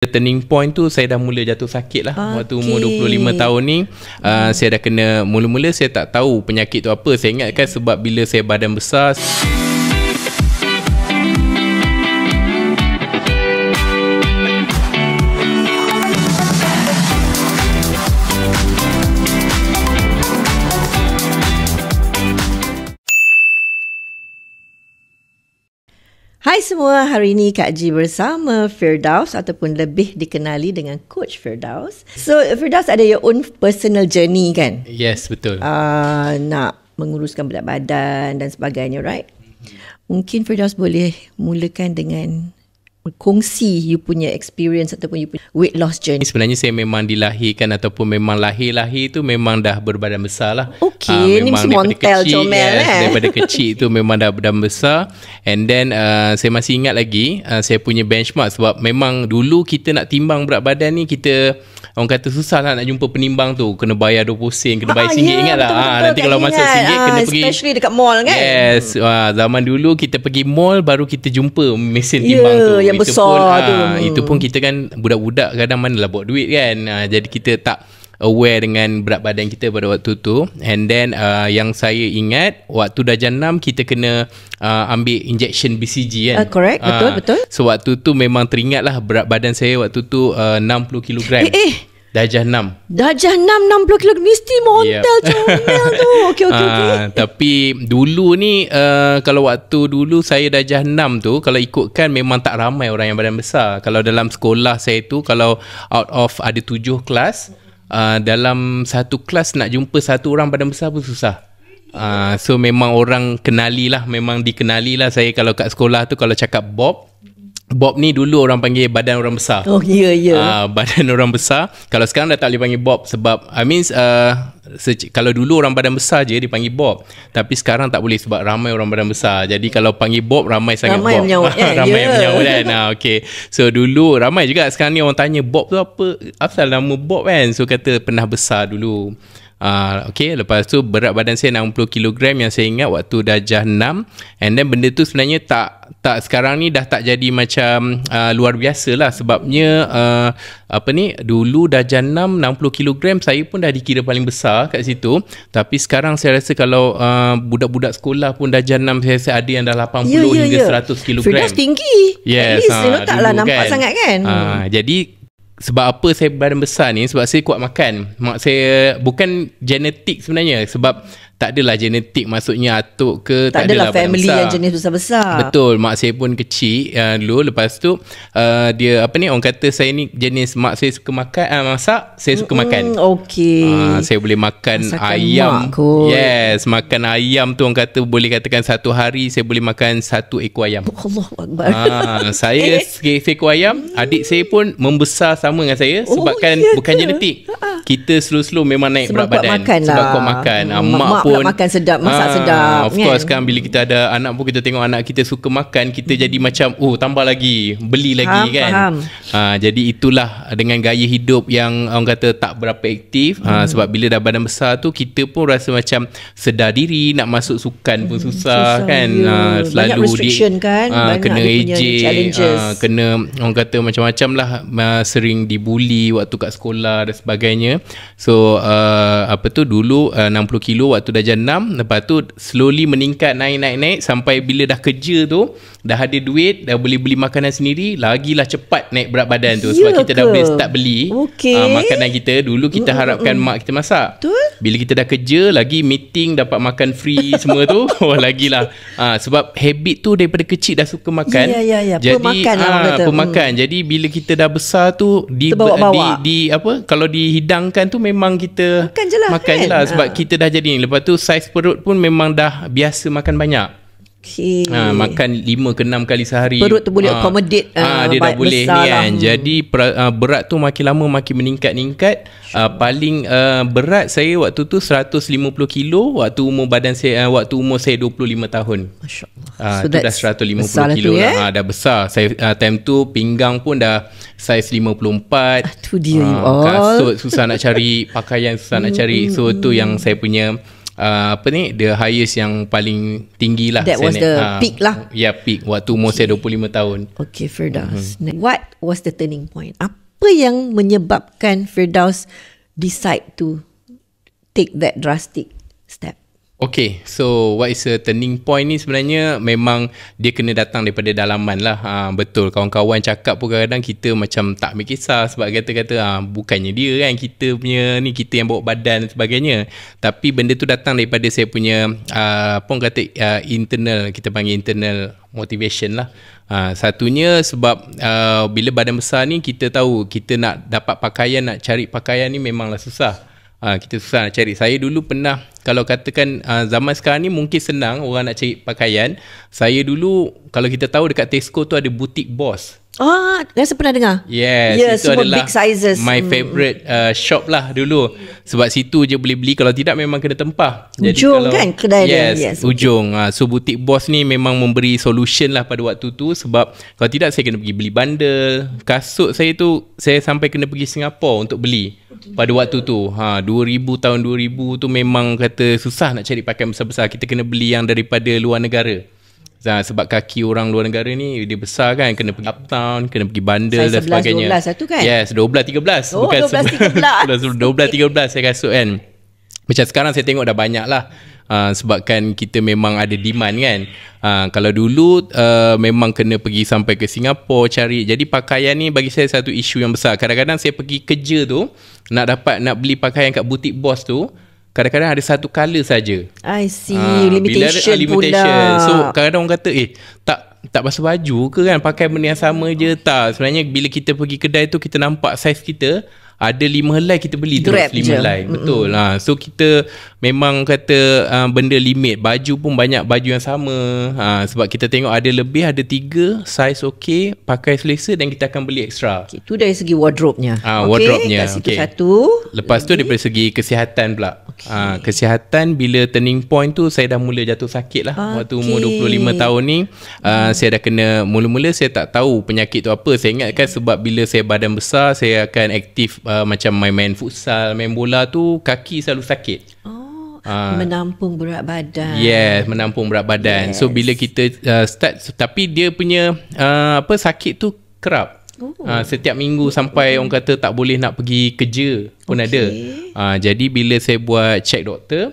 Turning point tu saya dah mula jatuh sakit lah. Waktu umur 25 tahun ni saya dah kena, mula-mula saya tak tahu penyakit tu apa. Saya ingatkan sebab bila saya badan besar. Hai semua, hari ini Kak Ji bersama Firdaus ataupun lebih dikenali dengan Coach Firdaus. So Firdaus ada your own personal journey kan? Yes, betul. Nak menguruskan berat badan dan sebagainya, right? Mungkin Firdaus boleh mulakan dengan kongsi you punya experience ataupun you punya weight loss journey. Sebenarnya saya memang dilahirkan ataupun memang lahir tu memang dah berbadan besar lah. Okay, ni mesti montel comel daripada kecil tu memang dah berbadan besar. And then saya masih ingat lagi saya punya benchmark, sebab memang dulu kita nak timbang berat badan ni, kita orang kata susah lah nak jumpa penimbang tu, kena bayar 20 sen, kena bayar RM1, ingat lah. Nanti kalau masuk RM1 kena pergi, especially dekat mall kan. Yes, zaman dulu kita pergi mall baru kita jumpa mesin timbang tu. Yang itu besar pun, tu. Itu pun kita kan budak-budak, kadang manalah bawa duit kan. Jadi kita tak aware dengan berat badan kita pada waktu tu. And then yang saya ingat waktu darjah 6 kita kena ambil injection BCG kan. Correct, betul. So waktu tu memang teringat lah berat badan saya waktu tu 60 kg. Darjah 6. Darjah 6, 60 kg. Mesti montel comel tu. Okay. Tapi dulu ni kalau waktu dulu saya darjah 6 tu, kalau ikutkan memang tak ramai orang yang badan besar. Kalau dalam sekolah saya tu, kalau out of ada 7 kelas, dalam satu kelas nak jumpa satu orang badan besar pun susah. So memang orang kenali lah, memang dikenali lah saya kalau kat sekolah tu. Kalau cakap Bob ni dulu orang panggil badan orang besar. Oh ya. Badan orang besar. Kalau sekarang dah tak boleh panggil Bob, sebab kalau dulu orang badan besar je dipanggil Bob, tapi sekarang tak boleh sebab ramai orang badan besar. Jadi kalau panggil Bob, ramai sangat Bob. Menyaut, ramai yang menyaut kan. Okay. So dulu ramai juga. Sekarang ni orang tanya Bob tu apa, asal nama Bob kan. So kata pernah besar dulu. Okay, lepas tu berat badan saya 60 kg yang saya ingat waktu darjah 6. And then benda tu sebenarnya tak sekarang ni dah tak jadi macam luar biasa lah. Sebabnya dulu darjah 60 kg saya pun dah dikira paling besar kat situ. Tapi sekarang saya rasa kalau budak-budak sekolah pun darjah 6 saya rasa ada yang dah 80 hingga 100 kg. Firdaus tinggi. Yes, at least taklah nampak sangat kan. Jadi sebab apa saya badan besar ni? Sebab saya kuat makan. Mak saya bukan genetik sebenarnya. Sebab tak adalah genetik, maksudnya atuk ke, tak adalah family besar. yang jenis besar-besar. Betul, mak saya pun kecil dulu. Lepas tu dia orang kata saya ni jenis, mak saya suka makan, masak, saya suka makan. Okey. Saya boleh makan masakan ayam. Yes, makan ayam tu orang kata boleh katakan satu hari saya boleh makan 1 ekor ayam. Allahuakbar. Saya seekor ayam, adik saya pun membesar sama dengan saya sebabkan bukan genetik. Kita slow-slow memang naik berat badan sebab kuat makan. Mak pun makan sedap, masak sedap. Of course kan, bila kita ada anak pun kita tengok anak kita suka makan, kita jadi macam tambah lagi, beli lagi kan. Jadi itulah dengan gaya hidup yang orang kata tak berapa aktif. Sebab bila dah badan besar tu kita pun rasa macam sedar diri, nak masuk sukan pun susah kan. Selalu banyak restriction kan, kena ejek, kena orang kata macam-macam lah, sering dibuli waktu kat sekolah dan sebagainya. So dulu 60 kilo waktu darjah 6. Lepas tu slowly meningkat, naik sampai bila dah kerja tu, dah ada duit, dah boleh beli makanan sendiri, lagilah cepat naik berat badan tu. Sebab kita dah boleh start beli makanan kita. Dulu kita harapkan mak kita masak. Betul. Bila kita dah kerja, lagi meeting dapat makan free semua tu, lagilah. Sebab habit tu daripada kecil dah suka makan. Jadi pemakan. Jadi bila kita dah besar tu kalau dihidangkan tu memang kita makan je lah. Sebab kita dah jadi ni. Lepas tu saiz perut pun memang dah biasa makan banyak. Makan 5 ke 6 kali sehari. Perut tu boleh accommodate dia dah boleh ni kan. Jadi berat tu makin lama makin meningkat. Paling berat saya waktu tu 150 kilo waktu umur saya 25 tahun. Masya-Allah. Itu dah 150 kilo lah. Dah besar. Saya time tu pinggang pun dah saiz 54. Tu dia kasut susah nak cari, pakaian susah nak cari. So tu yang saya punya the highest yang paling tinggi lah. That was the peak lah. Ya, peak waktu umur saya 25 tahun. Okay, Firdaus. What was the turning point? Apa yang menyebabkan Firdaus decide to take that drastic step? Okay, so what is a turning point ni sebenarnya memang dia kena datang daripada dalaman lah. Betul, kawan-kawan cakap pun kadang-kadang kita macam tak ambil kisah sebab kata-kata bukannya dia kan, kita punya ni, kita yang bawa badan dan sebagainya. Tapi benda tu datang daripada saya punya apa orang kata internal, kita panggil internal motivation lah. Satunya sebab bila badan besar ni kita tahu kita nak dapat pakaian, nak cari pakaian ni memanglah susah. Kita susah nak cari. Saya dulu pernah, kalau katakan zaman sekarang ni mungkin senang orang nak cari pakaian. Saya dulu, kalau kita tahu dekat Tesco tu ada butik Boss. Rasa pernah dengar. Yes, itu adalah big sizes. My favourite shop lah dulu. Sebab situ je boleh beli. Kalau tidak memang kena tempah. Ujung kan kedai dia. Yes, ujung. So butik Boss ni memang memberi solution lah pada waktu tu. Sebab kalau tidak saya kena pergi beli bundle. Kasut saya tu, saya sampai kena pergi Singapura untuk beli. Pada waktu tu tahun 2000 tu memang kata susah nak cari pakaian besar-besar. Kita kena beli yang daripada luar negara. Sebab kaki orang luar negara ni dia besar kan, kena pergi uptown, kena pergi bundle dan sebagainya. 11-12 satu kan? Yes, 12-13. Oh, 12-13. 12-13 saya kasut kan. Macam sekarang saya tengok dah banyak lah. Sebabkan kita memang ada demand kan. Kalau dulu memang kena pergi sampai ke Singapura cari. Jadi pakaian ni bagi saya satu isu yang besar. Kadang-kadang saya pergi kerja tu, nak beli pakaian kat butik Boss tu, kadang-kadang ada satu colour saja. I see. Limitation pula. So kadang-kadang orang kata tak basuh baju ke kan, pakai benda yang sama je. Tak, sebenarnya bila kita pergi kedai tu, kita nampak saiz kita ada 5 helai, kita beli Grab terus 5 helai. Betul. So kita memang kata benda limit. Baju pun banyak baju yang sama. Sebab kita tengok ada lebih, ada 3 saiz okey, pakai selesa dan kita akan beli extra. Itu dari segi wardrobe-nya. Wardrobe-nya. Kat situ satu. Lepas tu daripada segi kesihatan pula. Kesihatan, bila turning point tu saya dah mula jatuh sakit lah. Waktu umur 25 tahun ni saya dah kena, mula-mula saya tak tahu penyakit tu apa. Saya ingatkan sebab bila saya badan besar, saya akan aktif macam main futsal, main bola tu, kaki selalu sakit. Menampung berat badan. Yes, menampung berat badan. So bila kita start, tapi dia punya sakit tu kerap. Setiap minggu sampai orang kata tak boleh nak pergi kerja pun ada. Jadi bila saya buat check doktor,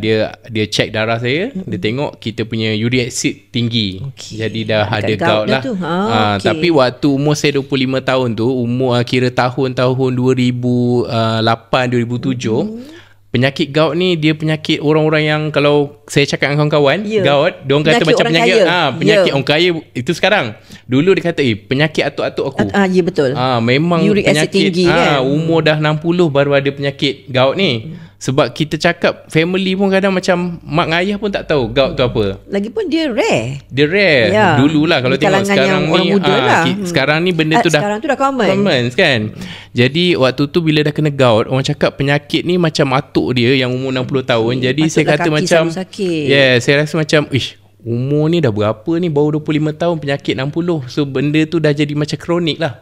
dia check darah saya, dia tengok kita punya uric acid tinggi. Jadi dah ada gout lah. Tapi waktu umur saya 25 tahun tu, umur kira tahun 2008 2007, penyakit gout ni dia penyakit orang-orang yang, kalau saya cakap dengan kawan-kawan, gout, diorang kata macam penyakit penyakit orang kaya. Itu sekarang. Dulu dia kata penyakit atuk-atuk aku. Ya betul. Memang uric penyakit tinggi, kan? Umur dah 60 baru ada penyakit gout ni. Sebab kita cakap family pun kadang macam mak dengan ayah pun tak tahu gout tu apa. Lagipun dia rare. Dia rare. Dululah kalau tengok sekarang ni sekarang ni benda tu sekarang tu dah common kan. Jadi waktu tu bila dah kena gout, orang cakap penyakit ni macam atuk dia yang umur 60 tahun. Jadi saya kata macam saya rasa macam umur ni dah berapa ni, baru 25 tahun penyakit 60. So benda tu dah jadi macam kronik lah.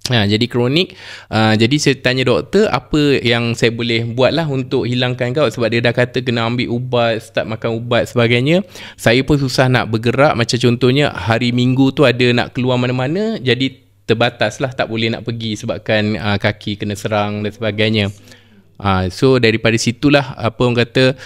Jadi kronik. Jadi saya tanya doktor apa yang saya boleh buat lah untuk hilangkan gout. Sebab dia dah kata kena ambil ubat, start makan ubat sebagainya. Saya pun susah nak bergerak. Macam contohnya hari Minggu tu ada nak keluar mana-mana, jadi terbatas lah, tak boleh nak pergi sebabkan kaki kena serang dan sebagainya. So daripada situlah apa orang kata,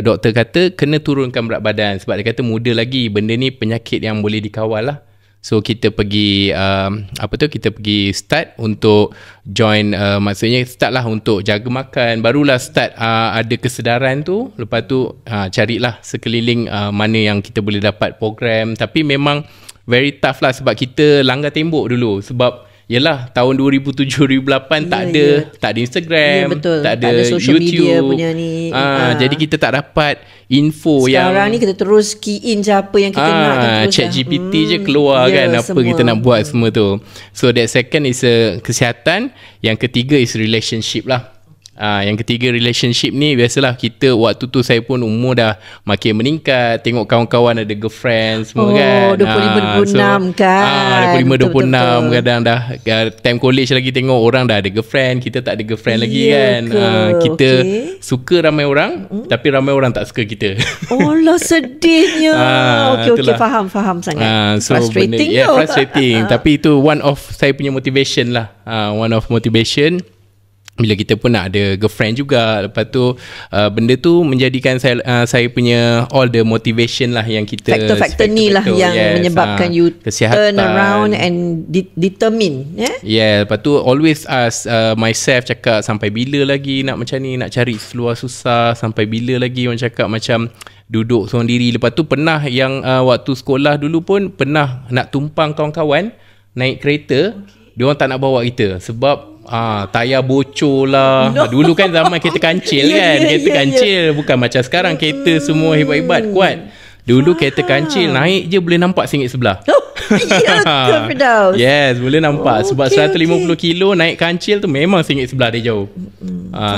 doktor kata kena turunkan berat badan. Sebab dia kata muda lagi, benda ni penyakit yang boleh dikawal lah. So kita pergi kita pergi start untuk join, maksudnya start lah untuk jaga makan. Barulah start ada kesedaran tu. Lepas tu carilah sekeliling mana yang kita boleh dapat program. Tapi memang very tough lah sebab kita langgar tembok dulu. Sebab yelah tahun 2007-2008 tak ada Instagram, tak ada social YouTube media punya ni. Jadi kita tak dapat info sekarang ni kita terus key in je apa yang kita nak, chat GPT je keluar kan apa semua kita nak buat semua tu. So that second is kesihatan. Yang ketiga is relationship lah. Yang ketiga relationship ni, biasalah kita waktu tu saya pun umur dah makin meningkat, tengok kawan-kawan ada girlfriend semua kan. 25-26 kan. 25-26 kadang dah time college lagi tengok orang dah ada girlfriend, kita tak ada girlfriend lagi kan. Kita suka ramai orang tapi ramai orang tak suka kita. Oh lah, sedihnya. Okey, faham sangat. So frustrating benda, frustrating. Tapi itu one of saya punya motivation lah. One of motivation bila kita pun nak ada girlfriend juga. Lepas tu benda tu menjadikan saya punya all the motivation lah yang kita faktor-faktor ni lah yang menyebabkan you turn around and determine. Lepas tu always ask myself, cakap sampai bila lagi nak macam ni, nak cari seluar susah, sampai bila lagi orang cakap macam duduk seorang diri. Lepas tu pernah yang waktu sekolah dulu pun pernah nak tumpang kawan-kawan naik kereta. Diorang tak nak bawa kita sebab tayar bocor lah. Dulu kan zaman kereta kancil kan. Kereta kancil bukan macam sekarang kereta semua hebat-hebat kuat. Dulu kereta kancil naik je boleh nampak singgit sebelah. Yes, boleh nampak. Sebab 150 kilo naik kancil tu memang singgit sebelah dia jauh.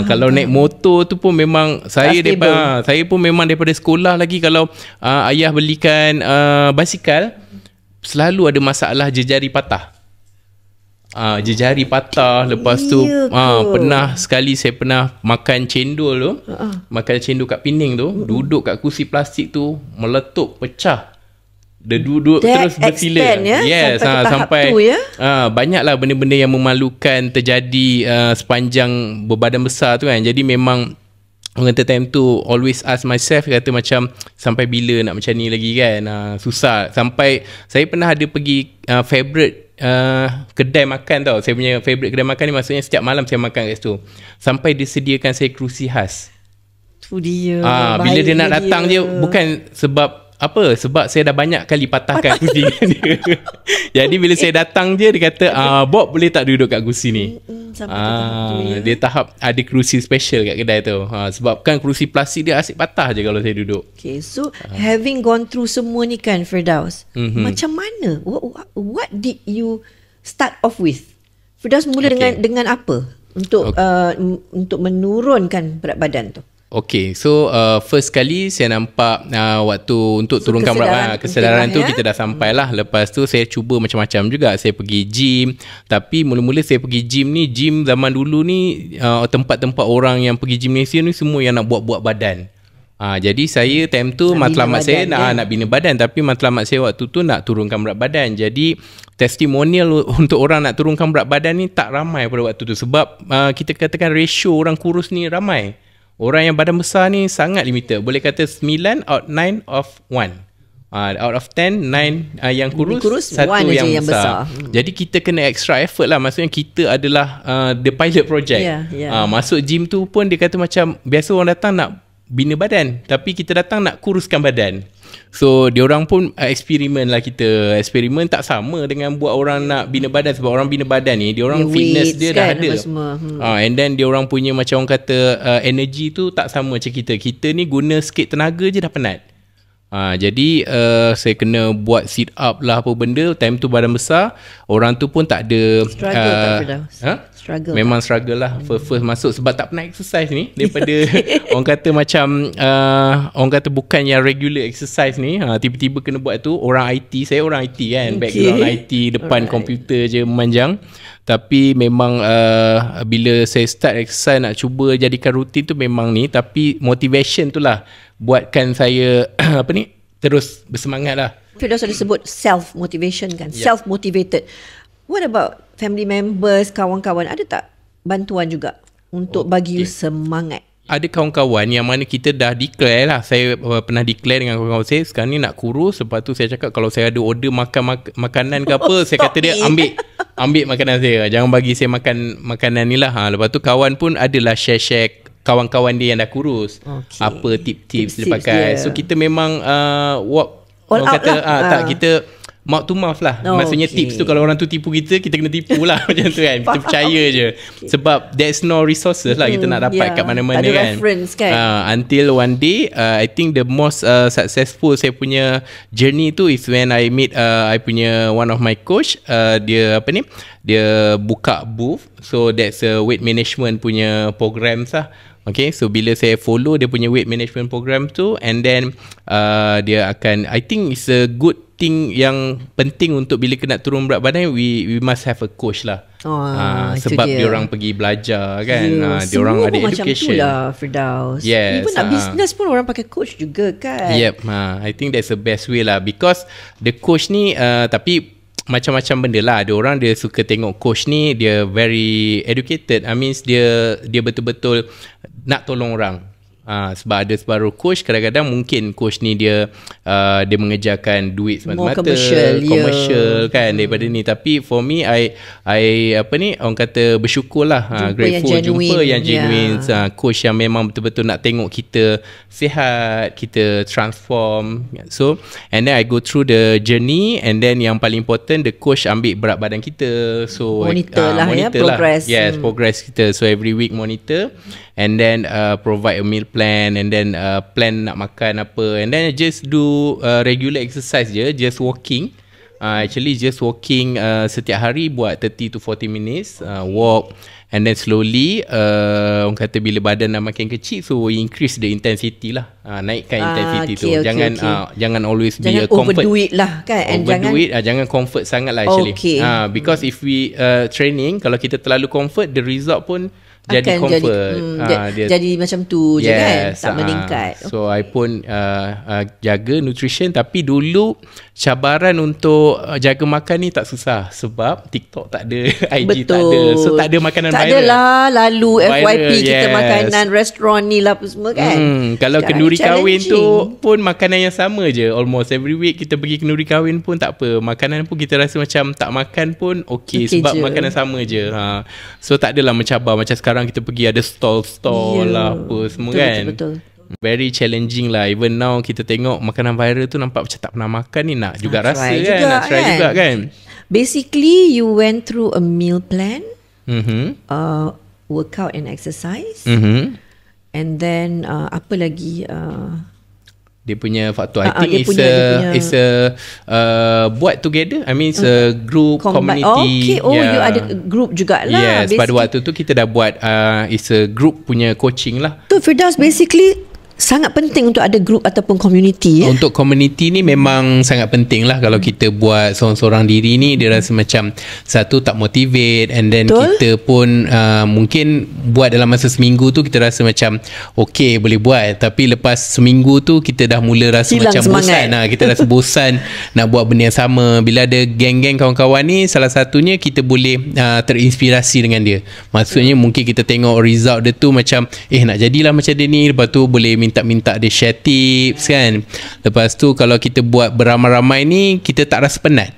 Kalau naik motor tu pun memang saya pun memang daripada sekolah lagi, kalau ayah belikan basikal, selalu ada masalah jejari patah. Jejari patah. Lepas tu pernah sekali saya pernah makan cendol tu, makan cendol kat Pening tu, duduk kat kursi plastik tu, meletup, pecah. Dia duduk terus bersila. Yes, sampai banyaklah benda-benda yang memalukan terjadi sepanjang berbadan besar tu kan. Jadi memang orang kata time tu always ask myself, kata macam sampai bila nak macam ni lagi kan. Susah. Sampai saya pernah ada pergi favorite kedai makan tau. Saya punya favorite kedai makan ni, maksudnya setiap malam saya makan kat situ. Sampai disediakan saya kerusi khas. Tu dia. Bila dia nak datang je, bukan sebab apa, sebab saya dah banyak kali patahkan kerusi dia. Jadi bila saya datang je, dia kata Bob boleh tak duduk kat kerusi ni. Dia tahap ada kerusi special kat kedai tu. Sebab kan kerusi plastik dia asyik patah je kalau saya duduk. Okay, so having gone through semua ni kan, Firdaus, macam mana, what did you start off with? Firdaus mula dengan apa untuk untuk menurunkan berat badan tu? Okay, so first kali saya nampak waktu untuk turunkan berat kesedaran tu kita dah sampai lah. Lepas tu saya cuba macam-macam juga. Saya pergi gym. Tapi mula-mula saya pergi gym ni, gym zaman dulu ni tempat-tempat orang yang pergi gymnasium ni semua yang nak buat-buat badan. Jadi saya time tu matlamat saya nak bina badan, tapi matlamat saya waktu tu nak turunkan berat badan. Jadi testimonial untuk orang nak turunkan berat badan ni tak ramai pada waktu tu. Sebab kita katakan ratio orang kurus ni ramai. Orang yang badan besar ni sangat limited. Boleh kata 9 out 9 of 1. Out of 10, 9 yang kurus 1 yang besar. Jadi kita kena extra effort lah. Maksudnya kita adalah the pilot project. Masuk gym tu pun dia kata macam, biasa orang datang nak bina badan, tapi kita datang nak kuruskan badan. So diorang pun eksperimen lah kita. Eksperimen tak sama dengan buat orang nak bina badan. Sebab orang bina badan ni, diorang fitness dia dah ada. And then diorang punya macam orang kata energy tu tak sama macam kita. Kita ni guna sikit tenaga je dah penat. Jadi saya kena buat sit up lah apa benda. Time tu badan besar, orang tu pun tak ada struggle tak Firdaus? Struggle memang tak? Struggle lah first masuk, sebab tak pernah exercise ni. Daripada orang kata macam orang kata bukan yang regular exercise ni, tiba-tiba kena buat tu. Orang IT, saya orang IT kan, background IT, depan komputer je memanjang. Tapi memang bila saya start exercise, nak cuba jadikan rutin tu memang ni. Tapi motivation tu lah buatkan saya terus bersemangat lah. Firdaus ada sebut self-motivation kan, self-motivated. What about family members, kawan-kawan? Ada tak bantuan juga untuk bagi you semangat? Ada kawan-kawan yang mana kita dah declare lah. Saya pernah declare dengan kawan-kawan saya, sekarang ni nak kurus. Lepas tu saya cakap kalau saya ada order makanan ke apa, saya kata dia ambil makanan saya. Jangan bagi saya makan makanan ni lah. Lepas tu kawan pun adalah share kawan-kawan dia yang dah kurus. Apa tips dia pakai. So kita memang orang kata tak, kita mouth to mouth lah. Maksudnya tips tu, kalau orang tu tipu kita, kita kena tipu lah. Macam tu kan. Kita percaya je. Sebab there's no resources lah kita nak dapat kat mana-mana kan. Ada reference kan. Until one day I think the most successful saya punya journey tu is when I meet I punya one of my coach. Dia dia buka booth. So that's a weight management punya programs lah. Okay, so bila saya follow dia punya weight management program tu, and then dia akan, I think it's a good thing yang penting untuk bila kena turun berat badan, we must have a coach lah. Sebab dia orang pergi belajar kan, dia orang ada education. Semua macam tu lah, Firdaus. Yes, even nak business pun orang pakai coach juga kan. Yep, I think that's the best way lah, because the coach ni tapi macam-macam benda lah. Ada orang dia suka tengok coach ni dia very educated. I mean dia betul-betul nak tolong orang. Sebab ada separuh coach kadang-kadang mungkin coach ni dia mengejarkan duit semata-mata, commercial kan daripada ni. Tapi for me I orang kata bersyukur lah, grateful jumpa yang genuine, coach yang memang betul-betul nak tengok kita sihat, kita transform. So and then I go through the journey, and then yang paling important the coach ambil berat badan kita. So monitor lah progress. Yes, progress kita. So every week monitor, and then provide a meal plan, and then plan nak makan apa, and then just do regular exercise je, just walking. Actually just walking setiap hari buat 30 to 40 minutes walk, and then slowly orang kata bila badan dah makin kecil, so increase the intensity lah, naikkan intensity tu. Jangan always be a comfort, overdo it lah kan, jangan comfort sangat lah actually. Because if we training, kalau kita terlalu comfort, the result pun jadi comfort, jadi macam tu je kan, tak meningkat. So I pun jaga nutrition, tapi dulu cabaran untuk jaga makan ni tak susah sebab TikTok tak ada, IG tak ada, so tak ada makanan tak viral. Tak adalah lalu viral, FYP kita makanan restoran ni lah semua kan. Kalau kenduri kahwin tu pun makanan yang sama je, almost every week kita pergi kenduri kahwin pun tak apa, makanan pun kita rasa macam tak makan pun okay sebab je, makanan sama je. So tak adalah mencabar macam sekarang kita pergi ada stall lah apa semua, betul, kan. Betul. Very challenging lah. Even now kita tengok makanan viral tu nampak macam tak pernah makan ni, nak juga rasa kan, nak try juga kan. Basically you went through a meal plan, workout and exercise, and then apa lagi, dia punya faktor, I think it's a buat together. I mean it's a group, community. Okay, you ada group jugalah. Yes, pada waktu tu kita dah buat it's a group punya coaching lah. Tu Firdaus, basically sangat penting untuk ada group ataupun community. Untuk community ni memang sangat penting lah. Kalau kita buat seorang-seorang diri ni, dia rasa macam satu tak motivate, and then kita pun mungkin buat dalam masa seminggu tu kita rasa macam okay boleh buat, tapi lepas seminggu tu kita dah mula rasa hilang macam semangat. Bosan kita rasa bosan nak buat benda yang sama. Bila ada geng-geng kawan-kawan ni, salah satunya kita boleh terinspirasi dengan dia. Maksudnya mungkin kita tengok result dia tu macam nak jadilah macam dia ni, lepas tu boleh minta dia share tips kan. Lepas tu kalau kita buat beramai-ramai ni, kita tak rasa penat.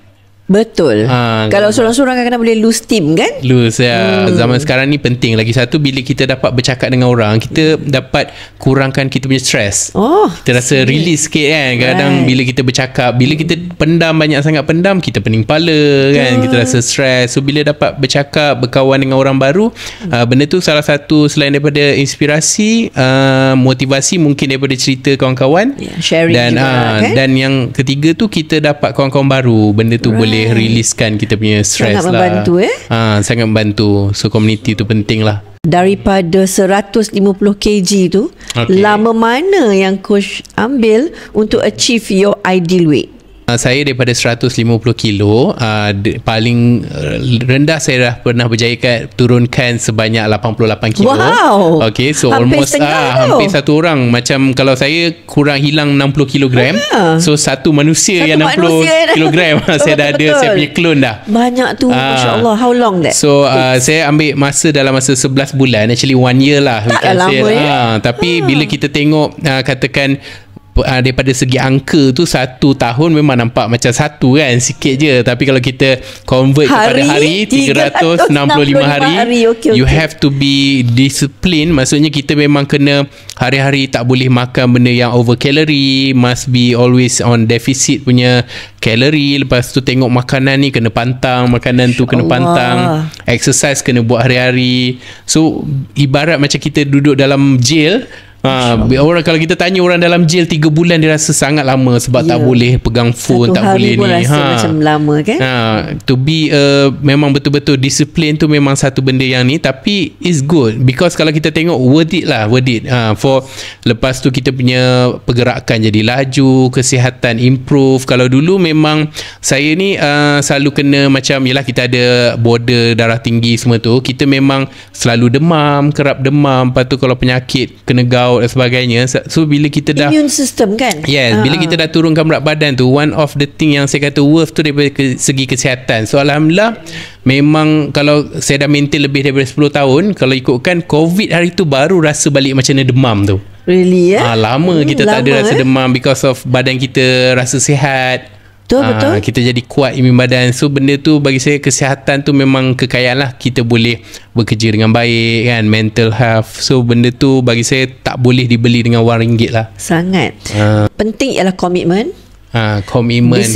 Betul. Kalau seorang-seorang kadang-kadang boleh lose team kan? Lose ya. Zaman sekarang ni penting. Lagi satu, bila kita dapat bercakap dengan orang, kita dapat kurangkan kita punya stress. Kita rasa release sikit kan. Kadang bila kita bercakap, bila kita pendam, banyak sangat pendam, kita pening kepala kan, kita rasa stress. So bila dapat bercakap, berkawan dengan orang baru, benda tu salah satu selain daripada inspirasi, motivasi mungkin daripada cerita kawan-kawan, sharing dan juga, kan? Dan yang ketiga tu, kita dapat kawan-kawan baru. Benda tu boleh releasekan kita punya stress lah. Sangat membantu sangat membantu. So community tu penting lah. Daripada 150 kg tu, lama mana yang coach ambil untuk achieve your ideal weight? Saya daripada 150 kilo, paling rendah saya dah pernah berjaya turunkan sebanyak 88 kilo. Wow. Okay, so hampir almost hampir satu orang. Macam kalau saya kurang hilang 60 kilogram, so satu manusia yang 60 kilogram saya dah ada, saya punya clone dah. Banyak tu, Masya Allah. How long that? So saya ambil masa dalam masa 11 bulan, actually 1 year lah. Tak lama tapi bila kita tengok katakan daripada segi angka tu, 1 tahun memang nampak macam satu kan, sikit je. Tapi kalau kita convert kepada hari, 365 hari, you have to be discipline. Maksudnya kita memang kena hari-hari tak boleh makan benda yang over calorie, must be always on deficit punya kalori. Lepas tu tengok makanan ni kena pantang, makanan tu kena pantang, exercise kena buat hari-hari. So ibarat macam kita duduk dalam jail, Orang kalau kita tanya orang dalam jail 3 bulan dia rasa sangat lama sebab tak boleh pegang phone, Satu tak boleh hari pun ni. rasa macam lama kan. To be memang betul-betul disiplin tu memang satu benda yang ni, tapi is good because kalau kita tengok worth it. For lepas tu kita punya pergerakan jadi laju, kesihatan improve. Kalau dulu memang saya ni selalu kena macam yelah kita ada border darah tinggi semua tu, kita memang selalu demam, kerap demam, lepas tu kalau penyakit kena gout dan sebagainya. So bila kita dah immune system kan. Yes, bila kita dah turunkan berat badan tu, one of the thing yang saya kata worth tu daripada segi kesihatan. So alhamdulillah memang kalau saya dah maintain lebih daripada 10 tahun, kalau ikutkan COVID hari tu baru rasa balik macam mana demam tu. Really lama kita tak ada rasa demam because of badan kita rasa sihat. Betul. Kita jadi kuat imun badan. So benda tu bagi saya, kesihatan tu memang kekayaan lah. Kita boleh bekerja dengan baik kan, mental health. So benda tu bagi saya tak boleh dibeli dengan wang ringgit lah. Sangat penting ialah komitmen,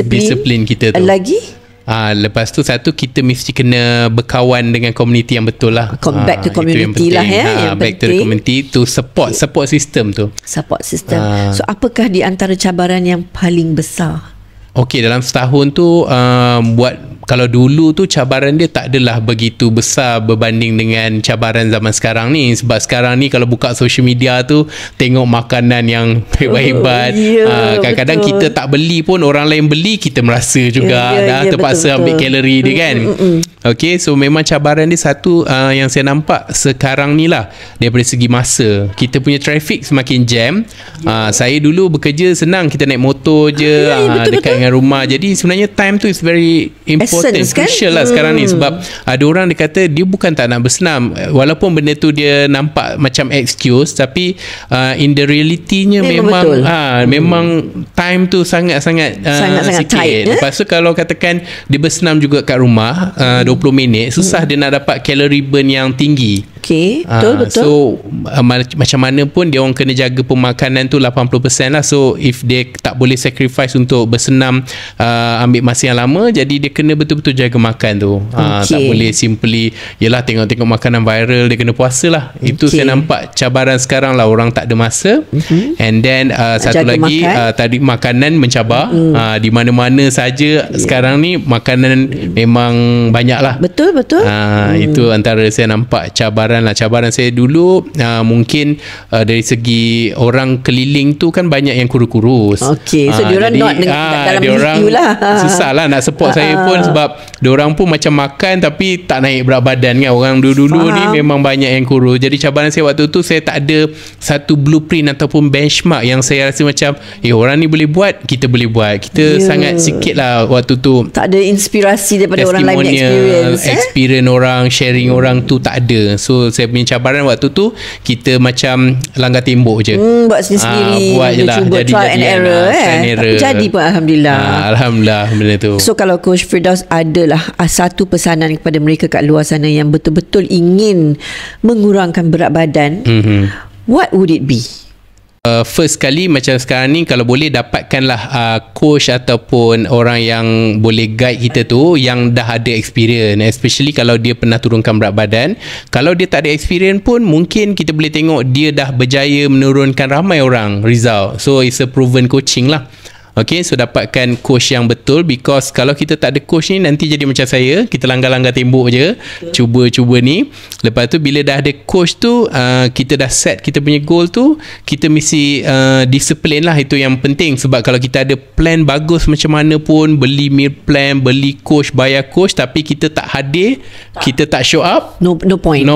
disiplin kita tu. Lagi lepas tu satu, kita mesti kena berkawan dengan komuniti yang betul lah. Back to community lah ya. Back to the community to support system tu. Support system. So apakah di antara cabaran yang paling besar? Okey, dalam setahun tu kalau dulu tu cabaran dia tak adalah begitu besar berbanding dengan cabaran zaman sekarang ni. Sebab sekarang ni kalau buka social media tu tengok makanan yang hebat-hebat. Kadang-kadang kita tak beli pun orang lain beli, kita merasa juga terpaksa ambil kalori dia kan. Okey, so memang cabaran dia satu yang saya nampak sekarang ni lah, daripada segi masa. Kita punya traffic semakin jam. Saya dulu bekerja senang, kita naik motor je dekat dengan rumah. Jadi sebenarnya time tu is very important, crucial lah sekarang ni. Sebab ada orang dia kata dia bukan tak nak bersenam, walaupun benda tu dia nampak macam excuse, tapi in the reality-nya memang time tu sangat-sangat sikit tight, Lepas tu kalau katakan dia bersenam juga kat rumah 20 minit, susah dia nak dapat calorie burn yang tinggi. Betul. So macam mana pun dia orang kena jaga pemakanan tu 80% lah. So if dia tak boleh sacrifice untuk bersenam ambil masa yang lama, jadi dia kena betul-betul jaga makan tu. Tak boleh simply yelah tengok-tengok makanan viral dia kena puasa lah. Itu saya nampak cabaran sekarang lah, orang tak ada masa. And then satu lagi tadi makanan mencabar. Di mana-mana saja sekarang ni makanan memang banyak lah. Betul. Itu antara saya nampak cabaran lah. Cabaran saya dulu mungkin dari segi orang keliling tu kan banyak yang kurus-kurus. So diorang not dalam you lah. Susah lah nak support saya pun, sebab diorang pun macam makan tapi tak naik berat badan kan. Orang dulu-dulu ni memang banyak yang kurus. Jadi cabaran saya waktu tu, saya tak ada satu blueprint ataupun benchmark yang saya rasa macam orang ni boleh buat, kita boleh buat. Kita sangat sikit lah waktu tu. Tak ada inspirasi daripada orang lain, experience orang, sharing orang tu tak ada. So saya punya cabaran waktu tu, kita macam langgar tembok je. Buat sendiri, buat je lah, cuba trial and error. Tapi jadi pun Alhamdulillah. Alhamdulillah benda tu. So kalau Coach Firdaus adalah satu pesanan kepada mereka kat luar sana yang betul-betul ingin mengurangkan berat badan, what would it be? First kali macam sekarang ni, kalau boleh dapatkanlah coach ataupun orang yang boleh guide kita tu yang dah ada experience, especially kalau dia pernah turunkan berat badan. Kalau dia tak ada experience pun, mungkin kita boleh tengok dia dah berjaya menurunkan ramai orang result. So it's a proven coaching lah. Okay, so dapatkan coach yang betul, because kalau kita tak ada coach ni, nanti jadi macam saya, kita langgar-langgar tembok je, cuba-cuba ni. Lepas tu bila dah ada coach tu, kita dah set kita punya goal tu, kita mesti disiplin lah. Itu yang penting. Sebab kalau kita ada plan bagus macam mana pun, beli meal plan, beli coach, bayar coach, tapi kita tak hadir, kita tak show up, no point.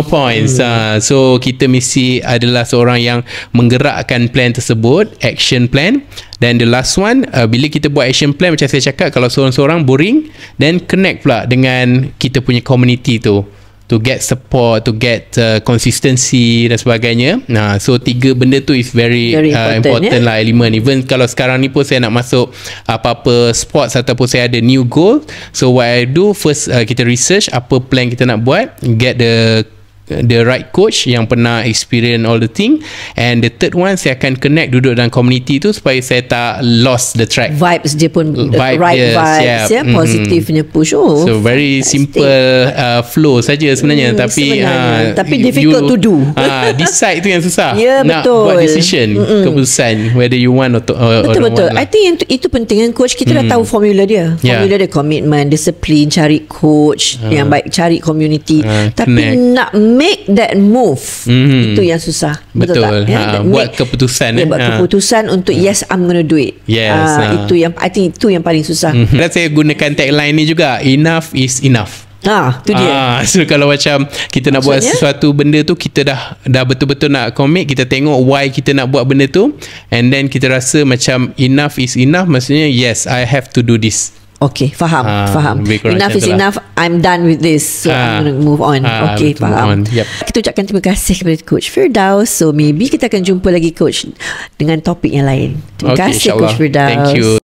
So kita mesti adalah seorang yang menggerakkan plan tersebut, action plan. Dan the last one, bila kita buat action plan, macam saya cakap, kalau seorang-seorang boring, then connect pula dengan kita punya community tu, to get support, to get consistency dan sebagainya. So 3 benda tu is very important lah, elemen. Even kalau sekarang ni pun saya nak masuk apa-apa sports ataupun saya ada new goal, so what I do first, kita research apa plan kita nak buat, get the the right coach yang pernah experience all the thing. And the third one, saya akan connect duduk dalam community tu supaya saya tak lost the track. Vibes dia pun right vibes ya, positifnya push. So very simple flow saja sebenarnya, tapi difficult to do. Decide tu yang susah. Nak buat decision, keputusan whether you want or betul. I think itu penting kan, coach kita dah tahu formula dia. Formula dia komitmen, disiplin, cari coach yang baik, cari community. Tapi nak make that move, itu yang susah. Betul tak? Buat keputusan. Buat keputusan untuk yes, I'm gonna do it. Itu yang I think itu yang paling susah. Dan saya gunakan tagline ni juga, enough is enough. Tu dia. So kalau macam kita nak buat sesuatu benda tu, kita dah betul-betul nak commit, kita tengok why kita nak buat benda tu, and then kita rasa macam enough is enough, maksudnya yes, I have to do this. Okay, faham. Enough is enough. I'm done with this, so I'm going to move on. Okay, faham. Kita ucapkan terima kasih kepada Coach Firdaus. So maybe kita akan jumpa lagi Coach dengan topik yang lain. Terima kasih Coach Firdaus. Thank you.